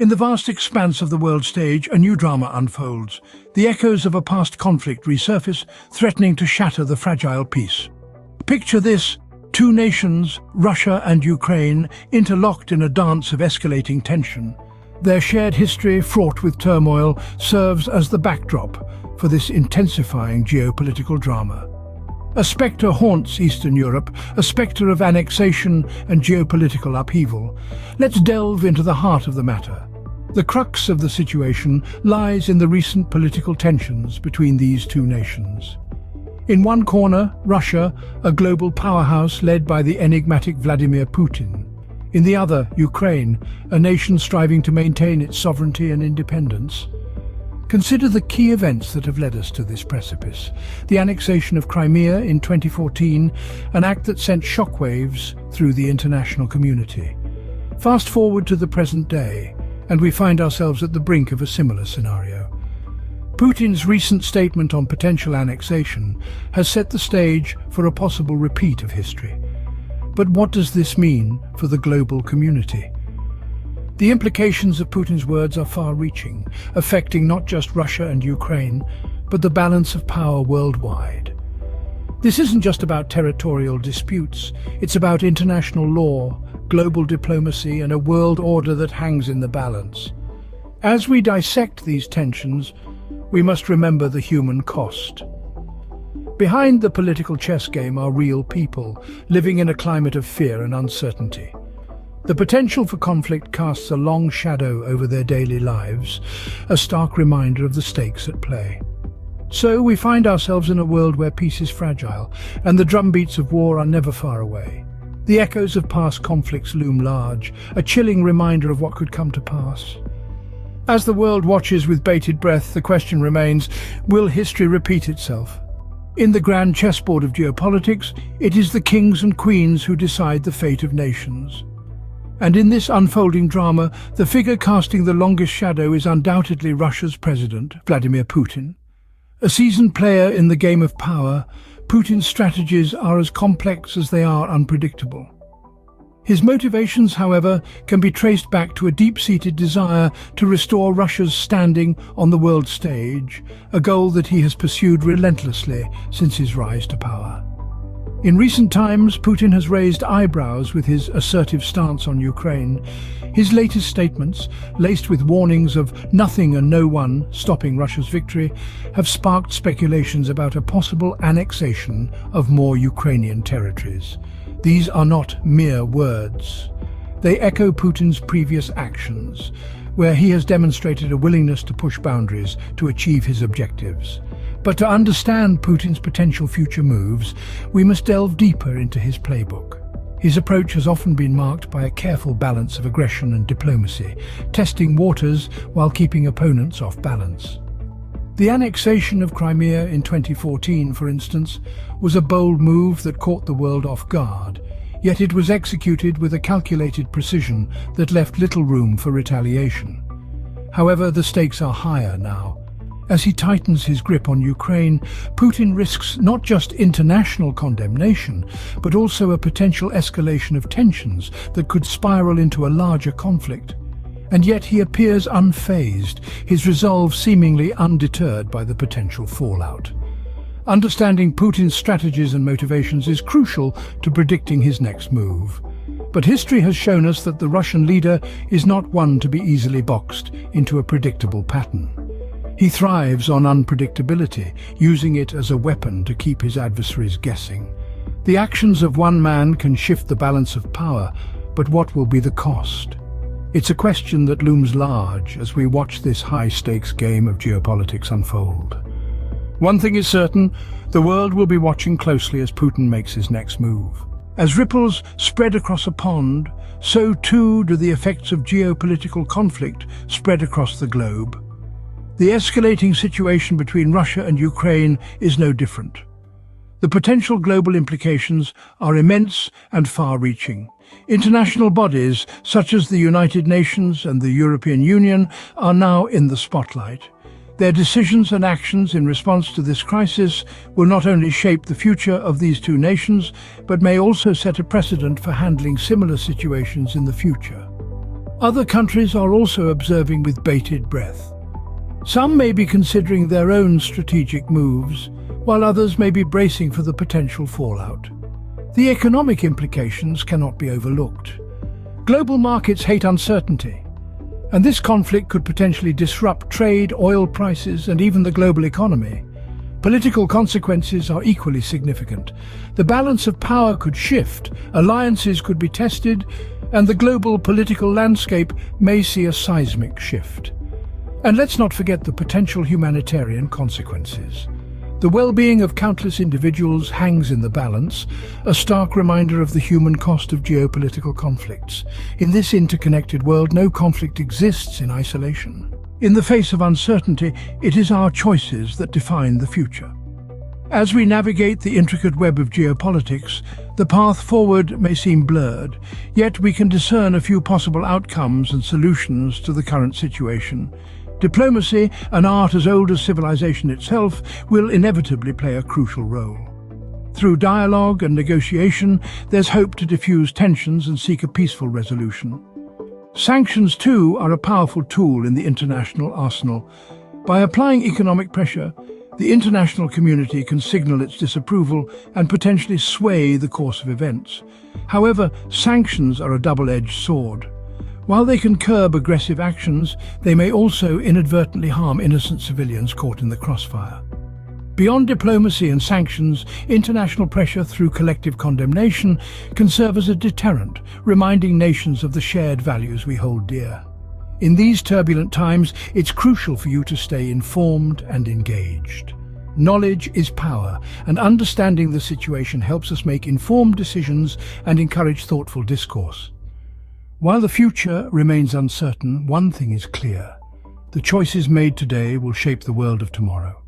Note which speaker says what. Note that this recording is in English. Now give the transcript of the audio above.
Speaker 1: In the vast expanse of the world stage, a new drama unfolds. The echoes of a past conflict resurface, threatening to shatter the fragile peace. Picture this: two nations, Russia and Ukraine, interlocked in a dance of escalating tension. Their shared history, fraught with turmoil, serves as the backdrop for this intensifying geopolitical drama. A spectre haunts Eastern Europe, a spectre of annexation and geopolitical upheaval. Let's delve into the heart of the matter. The crux of the situation lies in the recent political tensions between these two nations. In one corner, Russia, a global powerhouse led by the enigmatic Vladimir Putin. In the other, Ukraine, a nation striving to maintain its sovereignty and independence. Consider the key events that have led us to this precipice. The annexation of Crimea in 2014, an act that sent shockwaves through the international community. Fast forward to the present day, and we find ourselves at the brink of a similar scenario. Putin's recent statement on potential annexation has set the stage for a possible repeat of history. But what does this mean for the global community? The implications of Putin's words are far-reaching, affecting not just Russia and Ukraine, but the balance of power worldwide. This isn't just about territorial disputes, it's about international law, global diplomacy, and a world order that hangs in the balance. As we dissect these tensions, we must remember the human cost. Behind the political chess game are real people, living in a climate of fear and uncertainty. The potential for conflict casts a long shadow over their daily lives, a stark reminder of the stakes at play. So we find ourselves in a world where peace is fragile, and the drumbeats of war are never far away. The echoes of past conflicts loom large, a chilling reminder of what could come to pass. As the world watches with bated breath, the question remains, will history repeat itself? In the grand chessboard of geopolitics, it is the kings and queens who decide the fate of nations. And in this unfolding drama, the figure casting the longest shadow is undoubtedly Russia's president, Vladimir Putin. A seasoned player in the game of power, Putin's strategies are as complex as they are unpredictable. His motivations, however, can be traced back to a deep-seated desire to restore Russia's standing on the world stage, a goal that he has pursued relentlessly since his rise to power. In recent times, Putin has raised eyebrows with his assertive stance on Ukraine. His latest statements, laced with warnings of nothing and no one stopping Russia's victory, have sparked speculations about a possible annexation of more Ukrainian territories. These are not mere words. They echo Putin's previous actions, where he has demonstrated a willingness to push boundaries to achieve his objectives. But to understand Putin's potential future moves, we must delve deeper into his playbook. His approach has often been marked by a careful balance of aggression and diplomacy, testing waters while keeping opponents off balance. The annexation of Crimea in 2014, for instance, was a bold move that caught the world off guard, yet it was executed with a calculated precision that left little room for retaliation. However, the stakes are higher now. As he tightens his grip on Ukraine, Putin risks not just international condemnation, but also a potential escalation of tensions that could spiral into a larger conflict. And yet he appears unfazed, his resolve seemingly undeterred by the potential fallout. Understanding Putin's strategies and motivations is crucial to predicting his next move. But history has shown us that the Russian leader is not one to be easily boxed into a predictable pattern. He thrives on unpredictability, using it as a weapon to keep his adversaries guessing. The actions of one man can shift the balance of power, but what will be the cost? It's a question that looms large as we watch this high-stakes game of geopolitics unfold. One thing is certain, the world will be watching closely as Putin makes his next move. As ripples spread across a pond, so too do the effects of geopolitical conflict spread across the globe. The escalating situation between Russia and Ukraine is no different. The potential global implications are immense and far-reaching. International bodies, such as the United Nations and the European Union, are now in the spotlight. Their decisions and actions in response to this crisis will not only shape the future of these two nations, but may also set a precedent for handling similar situations in the future. Other countries are also observing with bated breath. Some may be considering their own strategic moves, while others may be bracing for the potential fallout. The economic implications cannot be overlooked. Global markets hate uncertainty, and this conflict could potentially disrupt trade, oil prices, and even the global economy. Political consequences are equally significant. The balance of power could shift, alliances could be tested, and the global political landscape may see a seismic shift. And let's not forget the potential humanitarian consequences. The well-being of countless individuals hangs in the balance, a stark reminder of the human cost of geopolitical conflicts. In this interconnected world, no conflict exists in isolation. In the face of uncertainty, it is our choices that define the future. As we navigate the intricate web of geopolitics, the path forward may seem blurred, yet we can discern a few possible outcomes and solutions to the current situation. Diplomacy, an art as old as civilization itself, will inevitably play a crucial role. Through dialogue and negotiation, there's hope to diffuse tensions and seek a peaceful resolution. Sanctions, too, are a powerful tool in the international arsenal. By applying economic pressure, the international community can signal its disapproval and potentially sway the course of events. However, sanctions are a double-edged sword. While they can curb aggressive actions, they may also inadvertently harm innocent civilians caught in the crossfire. Beyond diplomacy and sanctions, international pressure through collective condemnation can serve as a deterrent, reminding nations of the shared values we hold dear. In these turbulent times, it's crucial for you to stay informed and engaged. Knowledge is power, and understanding the situation helps us make informed decisions and encourage thoughtful discourse. While the future remains uncertain, one thing is clear: the choices made today will shape the world of tomorrow.